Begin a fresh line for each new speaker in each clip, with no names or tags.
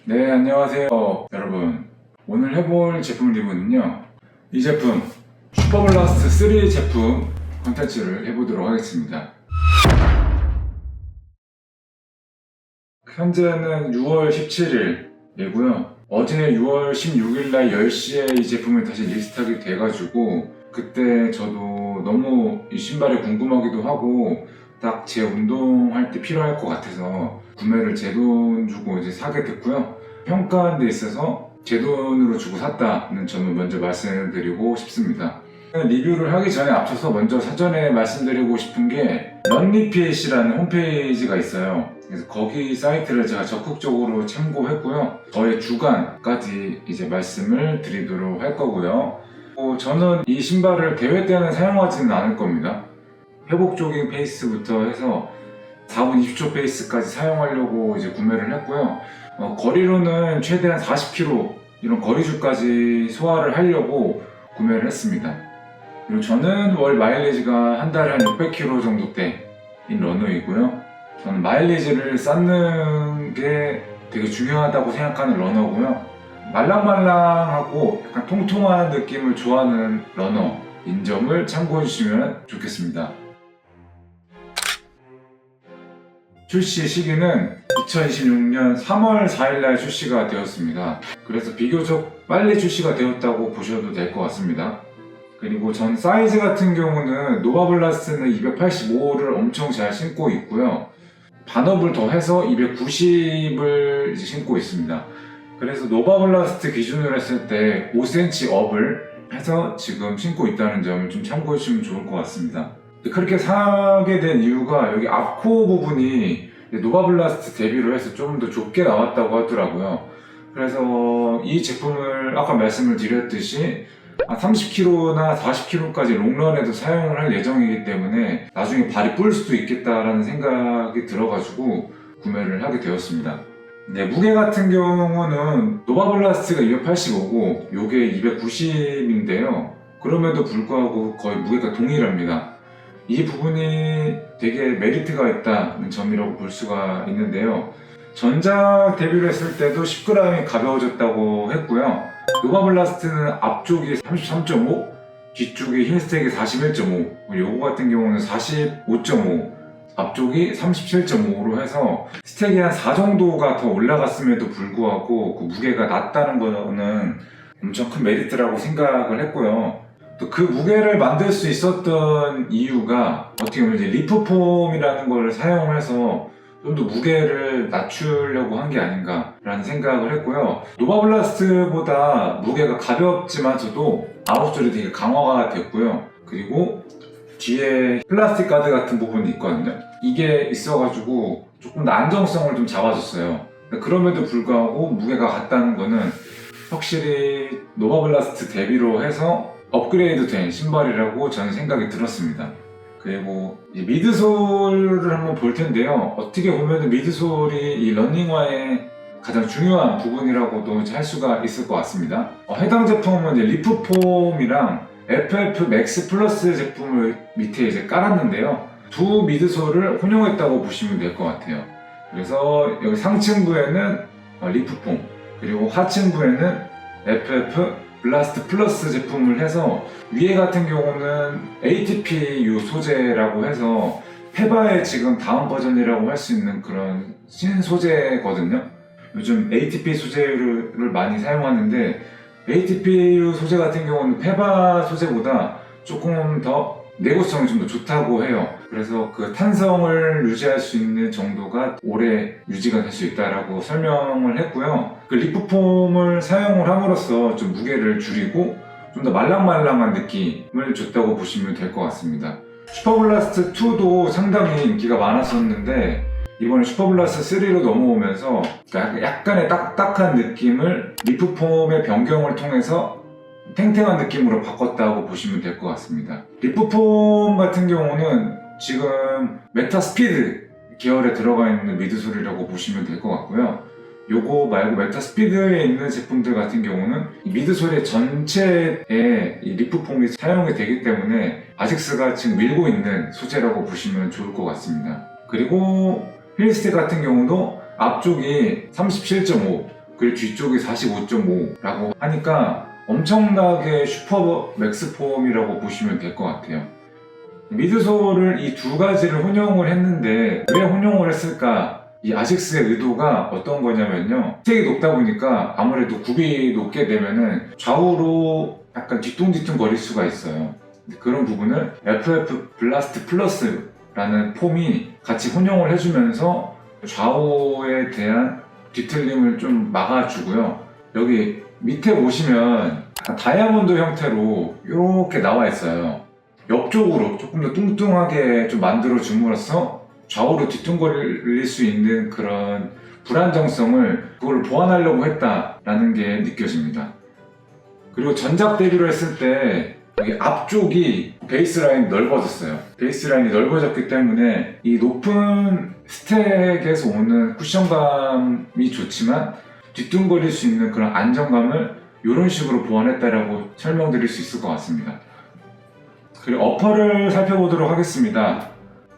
네, 안녕하세요 여러분. 오늘 해볼 제품 리뷰는요, 이 제품 슈퍼블라스트 3 제품 컨텐츠를 해보도록 하겠습니다. 현재는 6월 17일이고요 어제 6월 16일날 10시에 이 제품이 다시 리스트하게 돼가지고, 그때 저도 너무 이 신발이 궁금하기도 하고 딱 제 운동할 때 필요할 것 같아서 구매를 제 돈 주고 이제 사게 됐고요. 평가한 데 있어서 제 돈으로 주고 샀다는 점을 먼저 말씀드리고 싶습니다. 리뷰를 하기 전에 앞서서 먼저 사전에 말씀드리고 싶은 게, 런리핏이라는 홈페이지가 있어요. 그래서 거기 사이트를 제가 적극적으로 참고했고요. 저의 주관까지 이제 말씀을 드리도록 할 거고요. 저는 이 신발을 대회 때는 사용하지는 않을 겁니다. 회복적인 페이스부터 해서 4분 20초 페이스까지 사용하려고 이제 구매를 했고요. 거리로는 최대한 40km 이런 거리주까지 소화를 하려고 구매를 했습니다. 그리고 저는 월 마일리지가 한 달에 한 600km 정도대인 러너이고요. 저는 마일리지를 쌓는 게 되게 중요하다고 생각하는 러너고요. 말랑말랑하고 약간 통통한 느낌을 좋아하는 러너인 점을 참고해 주시면 좋겠습니다. 출시 시기는 2026년 3월 4일날 출시가 되었습니다. 그래서 비교적 빨리 출시가 되었다고 보셔도 될 것 같습니다. 그리고 전 사이즈 같은 경우는 노바블라스트는 285를 엄청 잘 신고 있고요. 반업을 더 해서 290을 신고 있습니다. 그래서 노바블라스트 기준으로 했을 때 5cm 업을 해서 지금 신고 있다는 점을 좀 참고해 주시면 좋을 것 같습니다. 그렇게 사게 된 이유가, 여기 앞코 부분이 노바블라스트 대비로 해서 좀 더 좁게 나왔다고 하더라고요. 그래서 이 제품을 아까 말씀을 드렸듯이 30km나 40km까지 롱런에도 사용을 할 예정이기 때문에 나중에 발이 불 수도 있겠다라는 생각이 들어가지고 구매를 하게 되었습니다. 네, 무게 같은 경우는 노바블라스트가 285고 요게 290인데요 그럼에도 불구하고 거의 무게가 동일합니다. 이 부분이 되게 메리트가 있다는 점이라고 볼 수가 있는데요, 전작 대비를 했을 때도 10g이 가벼워졌다고 했고요. 노바블라스트는 앞쪽이 33.5, 뒤쪽이 힐스택이 41.5, 요거 같은 경우는 45.5, 앞쪽이 37.5로 해서 스택이 한 4 정도가 더 올라갔음에도 불구하고 그 무게가 낮다는 거는 엄청 큰 메리트라고 생각을 했고요. 또 그 무게를 만들 수 있었던 이유가 어떻게 보면 이제 리프폼이라는 걸 사용해서 좀 더 무게를 낮추려고 한 게 아닌가라는 생각을 했고요. 노바블라스트보다 무게가 가볍지만서도 아웃솔이 되게 강화가 됐고요. 그리고 뒤에 플라스틱 가드 같은 부분이 있거든요. 이게 있어가지고 조금 더 안정성을 좀 잡아줬어요. 그럼에도 불구하고 무게가 같다는 거는 확실히 노바블라스트 대비로 해서 업그레이드 된 신발이라고 저는 생각이 들었습니다. 그리고 미드솔을 한번 볼 텐데요. 어떻게 보면 미드솔이 이 러닝화의 가장 중요한 부분이라고도 할 수가 있을 것 같습니다. 해당 제품은 이제 리프폼이랑 FF 맥스 플러스 제품을 밑에 이제 깔았는데요. 두 미드솔을 혼용했다고 보시면 될 것 같아요. 그래서 여기 상층부에는 리프폼, 그리고 하층부에는 FF 블라스트 플러스 제품을 해서, 위에 같은 경우는 ATPU 소재라고 해서 페바의 지금 다음 버전이라고 할 수 있는 그런 신소재거든요. 요즘 ATP 소재를 많이 사용하는데, ATPU 소재 같은 경우는 페바 소재보다 조금 더 내구성이 좀 더 좋다고 해요. 그래서 그 탄성을 유지할 수 있는 정도가 오래 유지가 될 수 있다라고 설명을 했고요. 그 리프폼을 사용을 함으로써 좀 무게를 줄이고 좀 더 말랑말랑한 느낌을 줬다고 보시면 될 것 같습니다. 슈퍼블라스트 2도 상당히 인기가 많았었는데, 이번에 슈퍼블라스트 3로 넘어오면서 약간의 딱딱한 느낌을 리프폼의 변경을 통해서 탱탱한 느낌으로 바꿨다고 보시면 될 것 같습니다. 리프폼 같은 경우는 지금 메타스피드 계열에 들어가 있는 미드솔이라고 보시면 될 것 같고요. 요거 말고 메타스피드에 있는 제품들 같은 경우는 이 미드솔의 전체에 이 리프폼이 사용이 되기 때문에 아식스가 지금 밀고 있는 소재라고 보시면 좋을 것 같습니다. 그리고 힐스택 같은 경우도 앞쪽이 37.5, 그리고 뒤쪽이 45.5라고 하니까 엄청나게 슈퍼 맥스 폼이라고 보시면 될 것 같아요. 미드솔을 이 두 가지를 혼용을 했는데 왜 혼용을 했을까? 이 아식스의 의도가 어떤 거냐면요, 스택이 높다 보니까 아무래도 굽이 높게 되면은 좌우로 약간 뒤뚱뒤뚱 거릴 수가 있어요. 그런 부분을 FF 블라스트 플러스라는 폼이 같이 혼용을 해주면서 좌우에 대한 뒤틀림을 좀 막아주고요. 여기 밑에 보시면 다이아몬드 형태로 이렇게 나와 있어요. 옆쪽으로 조금 더 뚱뚱하게 좀 만들어 줌으로써 좌우로 뒤뚱거릴 수 있는 그런 불안정성을 그걸 보완하려고 했다라는 게 느껴집니다. 그리고 전작 대비로 했을 때 여기 앞쪽이 베이스라인이 넓어졌어요. 베이스라인이 넓어졌기 때문에 이 높은 스택에서 오는 쿠션감이 좋지만 뒤뚱거릴 수 있는 그런 안정감을 이런 식으로 보완했다라고 설명드릴 수 있을 것 같습니다. 그리고 어퍼를 살펴보도록 하겠습니다.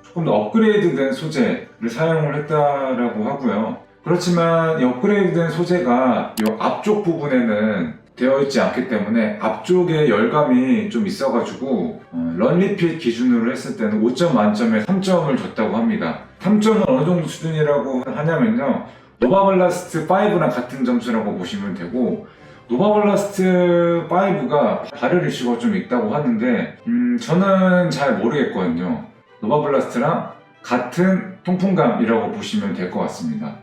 조금 더 업그레이드된 소재를 사용을 했다라고 하고요. 그렇지만 이 업그레이드된 소재가 이 앞쪽 부분에는 되어 있지 않기 때문에 앞쪽에 열감이 좀 있어가지고 런리핏 기준으로 했을 때는 5점 만점에 3점을 줬다고 합니다. 3점은 어느 정도 수준이라고 하냐면요, 노바블라스트 5랑 같은 점수라고 보시면 되고, 노바블라스트 5가 발열 이슈가 좀 있다고 하는데 저는 잘 모르겠거든요. 노바블라스트랑 같은 통풍감이라고 보시면 될 것 같습니다.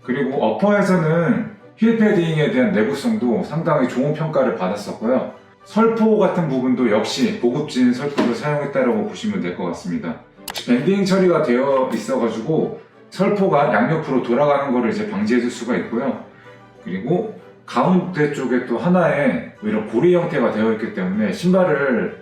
그리고 어퍼에서는 힐 패딩에 대한 내구성도 상당히 좋은 평가를 받았었고요. 설포 같은 부분도 역시 고급진 설포를 사용했다고 보시면 될 것 같습니다. 밴딩 처리가 되어 있어가지고 설포가 양옆으로 돌아가는 것을 이제 방지해 줄 수가 있고요. 그리고 가운데 쪽에 또 하나의 이런 고리 형태가 되어 있기 때문에 신발을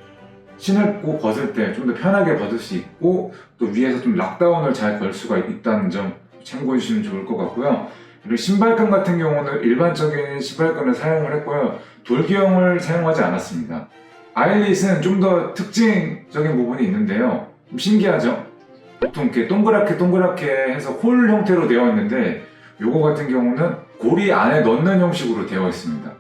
신고 벗을 때 좀 더 편하게 벗을 수 있고, 또 위에서 좀 락다운을 잘 걸 수가 있다는 점 참고해 주시면 좋을 것 같고요. 그리고 신발끈 같은 경우는 일반적인 신발끈을 사용을 했고요. 돌기형을 사용하지 않았습니다. 아일릿은 좀 더 특징적인 부분이 있는데요. 좀 신기하죠? 보통 이렇게 동그랗게 해서 홀 형태로 되어 있는데, 요거 같은 경우는 고리 안에 넣는 형식으로 되어 있습니다.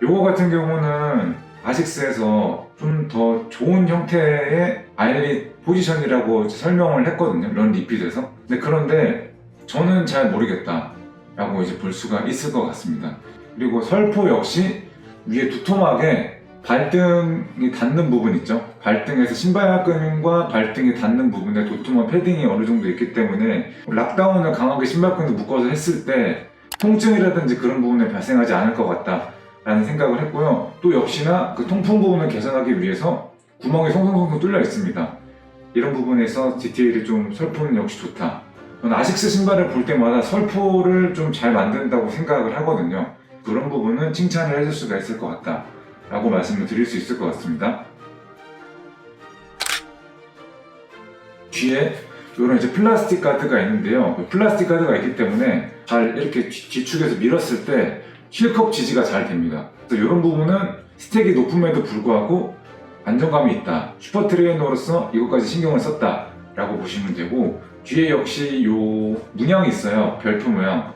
요거 같은 경우는 아식스에서 좀 더 좋은 형태의 아일릿 포지션이라고 설명을 했거든요. 런 리핏에서. 그런데 저는 잘 모르겠다 라고 이제 볼 수가 있을 것 같습니다. 그리고 설포 역시 위에 두툼하게 발등이 닿는 부분 있죠. 발등에서 신발끈과 발등이 닿는 부분에 도톰한 패딩이 어느 정도 있기 때문에 락다운을 강하게 신발끈을 묶어서 했을 때 통증이라든지 그런 부분에 발생하지 않을 것 같다 라는 생각을 했고요. 또 역시나 그 통풍 부분을 개선하기 위해서 구멍이 송송송송 뚫려 있습니다. 이런 부분에서 디테일이 좀 설포는 역시 좋다. 저는 아식스 신발을 볼 때마다 설포를 좀 잘 만든다고 생각을 하거든요. 그런 부분은 칭찬을 해줄 수가 있을 것 같다 라고 말씀을 드릴 수 있을 것 같습니다. 뒤에 이런 이제 플라스틱 가드가 있는데요. 플라스틱 가드가 있기 때문에 잘 이렇게 뒤축에서 밀었을 때 힐컵 지지가 잘 됩니다. 그래서 이런 부분은 스택이 높음에도 불구하고 안정감이 있다. 슈퍼 트레이너로서 이것까지 신경을 썼다 라고 보시면 되고, 뒤에 역시 요 문양이 있어요. 별표 모양.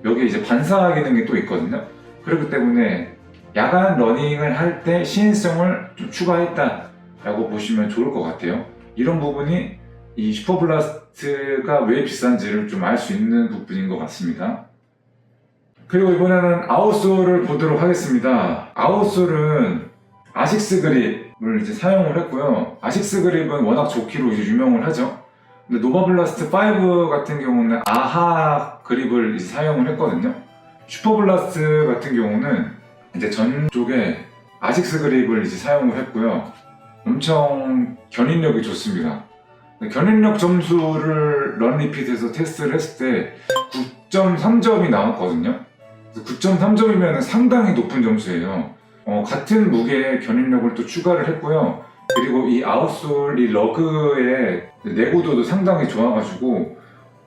여기에 이제 반사 기능이 또 있거든요. 그렇기 때문에 야간 러닝을 할 때 시인성을 좀 추가했다 라고 보시면 좋을 것 같아요. 이런 부분이 이 슈퍼블라스트가 왜 비싼지를 좀 알 수 있는 부분인 것 같습니다. 그리고 이번에는 아웃솔을 보도록 하겠습니다. 아웃솔은 아식스 그립을 이제 사용을 했고요. 아식스 그립은 워낙 좋기로 이제 유명을 하죠. 근데 노바블라스트 5 같은 경우는 아하 그립을 이제 사용을 했거든요. 슈퍼블라스트 같은 경우는 이제 전 쪽에 아식스 그립을 이제 사용을 했고요. 엄청 견인력이 좋습니다. 견인력 점수를 런리핏에서 테스트를 했을 때 9.3점이 나왔거든요. 9.3점이면 상당히 높은 점수예요. 같은 무게의 견인력을 또 추가를 했고요. 그리고 이 아웃솔, 이 러그의 내구도도 상당히 좋아가지고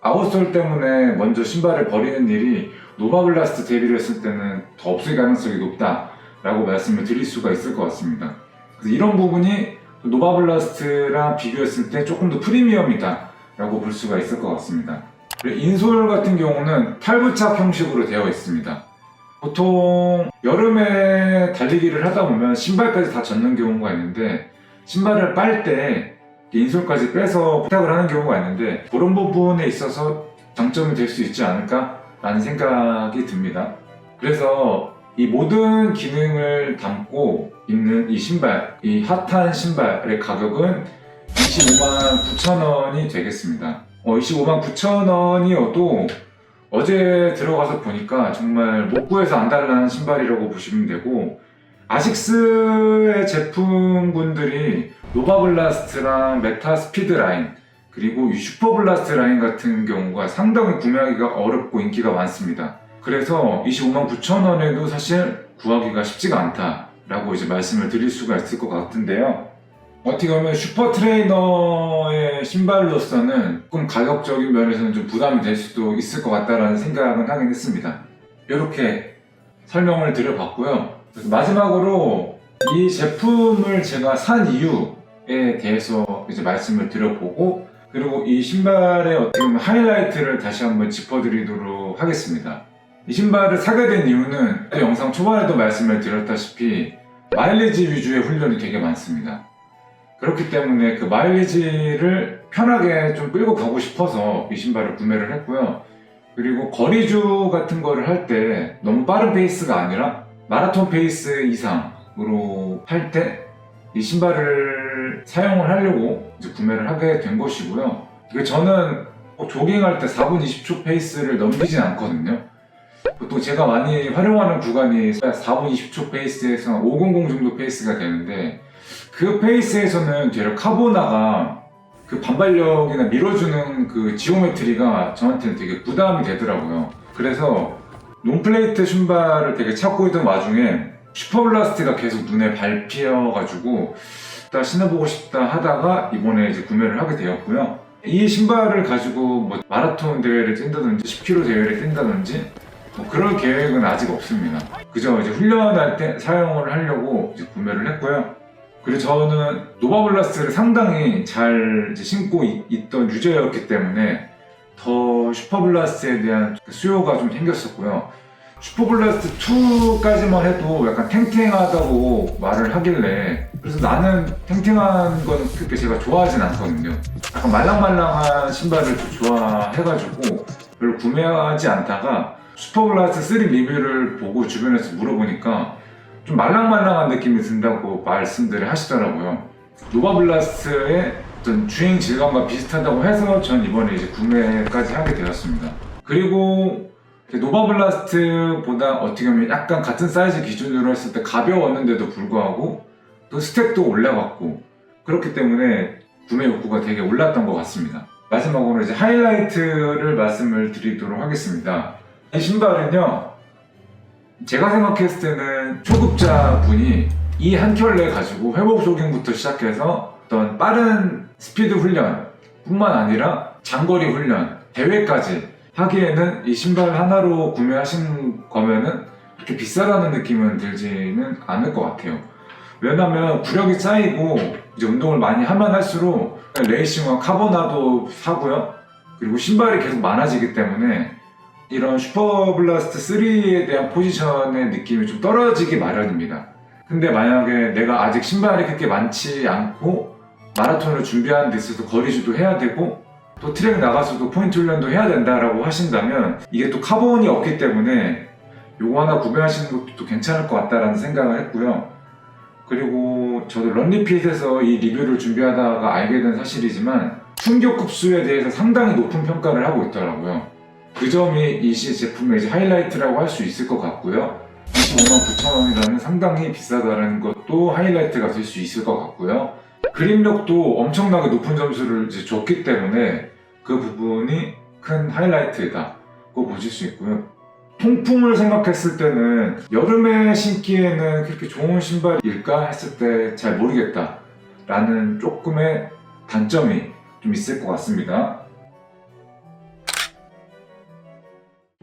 아웃솔 때문에 먼저 신발을 버리는 일이 노바블라스트 대비를 했을 때는 더 없을 가능성이 높다라고 말씀을 드릴 수가 있을 것 같습니다. 그래서 이런 부분이 노바블라스트랑 비교했을 때 조금 더 프리미엄이다 라고 볼 수가 있을 것 같습니다. 인솔 같은 경우는 탈부착 형식으로 되어 있습니다. 보통 여름에 달리기를 하다 보면 신발까지 다 젖는 경우가 있는데, 신발을 빨 때 인솔까지 빼서 부탁을 하는 경우가 있는데, 그런 부분에 있어서 장점이 될 수 있지 않을까 라는 생각이 듭니다. 그래서 이 모든 기능을 담고 있는 이 신발, 이 핫한 신발의 가격은 259,900원이 되겠습니다. 259,900원이어도 어제 들어가서 보니까 정말 못 구해서 안 달라는 신발이라고 보시면 되고, 아식스의 제품군들이 노바블라스트랑 메타스피드 라인, 그리고 이 슈퍼블라스트 라인 같은 경우가 상당히 구매하기가 어렵고 인기가 많습니다. 그래서 259,900원에도 사실 구하기가 쉽지가 않다라고 이제 말씀을 드릴 수가 있을 것 같은데요. 어떻게 보면 슈퍼 트레이너의 신발로서는 조금 가격적인 면에서는 좀 부담이 될 수도 있을 것 같다라는 생각은 하긴 했습니다. 이렇게 설명을 드려봤고요. 마지막으로 이 제품을 제가 산 이유에 대해서 이제 말씀을 드려보고, 그리고 이 신발의 어떻게 보면 하이라이트를 다시 한번 짚어드리도록 하겠습니다. 이 신발을 사게 된 이유는 영상 초반에도 말씀을 드렸다시피 마일리지 위주의 훈련이 되게 많습니다. 그렇기 때문에 그 마일리지를 편하게 좀 끌고 가고 싶어서 이 신발을 구매를 했고요. 그리고 거리주 같은 거를 할 때 너무 빠른 페이스가 아니라 마라톤 페이스 이상으로 할 때 이 신발을 사용을 하려고 이제 구매를 하게 된 것이고요. 저는 조깅할 때 4분 20초 페이스를 넘기진 않거든요. 보통 제가 많이 활용하는 구간이 4분 20초 페이스에서 500 정도 페이스가 되는데, 그 페이스에서는 되려 카보나가 그 반발력이나 밀어주는 그 지오메트리가 저한테는 되게 부담이 되더라고요. 그래서 롱플레이트 신발을 되게 찾고 있던 와중에 슈퍼블라스트가 계속 눈에 밟혀가지고 일단 신어보고 싶다 하다가 이번에 이제 구매를 하게 되었고요. 이 신발을 가지고 뭐 마라톤 대회를 뛴다든지 10km 대회를 뛴다든지 뭐 그럴 계획은 아직 없습니다. 그저 이제 훈련할 때 사용을 하려고 이제 구매를 했고요. 그리고 저는 노바블라스트를 상당히 잘 이제 신고 있던 유저였기 때문에 더 슈퍼블라스트에 대한 수요가 좀 생겼었고요. 슈퍼블라스트 2까지만 해도 약간 탱탱하다고 말을 하길래, 그래서 나는 탱탱한 건 그렇게 제가 좋아하진 않거든요. 약간 말랑말랑한 신발을 좀 좋아해가지고 별로 구매하지 않다가 슈퍼블라스트 3 리뷰를 보고 주변에서 물어보니까 좀 말랑말랑한 느낌이 든다고 말씀들을 하시더라고요. 노바블라스트의 어떤 주행 질감과 비슷하다고 해서 전 이번에 이제 구매까지 하게 되었습니다. 그리고 노바블라스트보다 어떻게 보면 약간 같은 사이즈 기준으로 했을 때 가벼웠는데도 불구하고 또 스텝도 올라갔고, 그렇기 때문에 구매 욕구가 되게 올랐던 것 같습니다. 마지막으로 이제 하이라이트를 말씀을 드리도록 하겠습니다. 이 신발은요, 제가 생각했을 때는 초급자 분이 이 한 켤레 가지고 회복 조깅부터 시작해서 어떤 빠른 스피드 훈련 뿐만 아니라 장거리 훈련, 대회까지 하기에는 이 신발 하나로 구매하신 거면은 그렇게 비싸다는 느낌은 들지는 않을 것 같아요. 왜냐면 구력이 쌓이고 이제 운동을 많이 하면 할수록 레이싱화 카보나도 사고요. 그리고 신발이 계속 많아지기 때문에 이런 슈퍼블라스트 3에 대한 포지션의 느낌이 좀 떨어지기 마련입니다. 근데 만약에 내가 아직 신발이 그렇게 많지 않고 마라톤을 준비하는 데 있어서 거리주도 해야 되고 또 트랙 나가서도 포인트 훈련도 해야 된다라고 하신다면, 이게 또 카본이 없기 때문에 요거 하나 구매하시는 것도 또 괜찮을 것 같다라는 생각을 했고요. 그리고 저도 런리핏에서 이 리뷰를 준비하다가 알게 된 사실이지만 충격 흡수에 대해서 상당히 높은 평가를 하고 있더라고요. 그 점이 이 제품의 이제 하이라이트라고 할 수 있을 것 같고요. 259,900원이라는 상당히 비싸다는 것도 하이라이트가 될 수 있을 것 같고요. 그립력도 엄청나게 높은 점수를 이제 줬기 때문에 그 부분이 큰 하이라이트다고 보실 수 있고요. 통풍을 생각했을 때는 여름에 신기에는 그렇게 좋은 신발일까 했을 때 잘 모르겠다 라는 조금의 단점이 좀 있을 것 같습니다.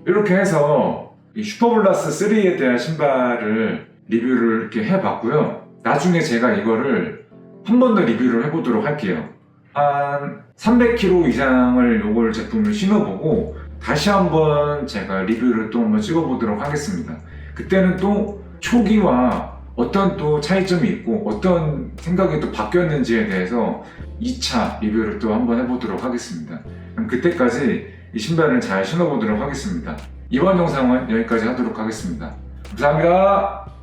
이렇게 해서 이 슈퍼블라스트 3에 대한 신발을 리뷰를 이렇게 해봤고요. 나중에 제가 이거를 한 번 더 리뷰를 해보도록 할게요. 한 300km 이상을 요걸 제품을 신어보고 다시 한번 제가 리뷰를 또 한번 찍어보도록 하겠습니다. 그때는 또 초기와 어떤 또 차이점이 있고 어떤 생각이 또 바뀌었는지에 대해서 2차 리뷰를 또 한번 해보도록 하겠습니다. 그럼 그때까지 이 신발을 잘 신어보도록 하겠습니다. 이번 영상은 여기까지 하도록 하겠습니다. 감사합니다.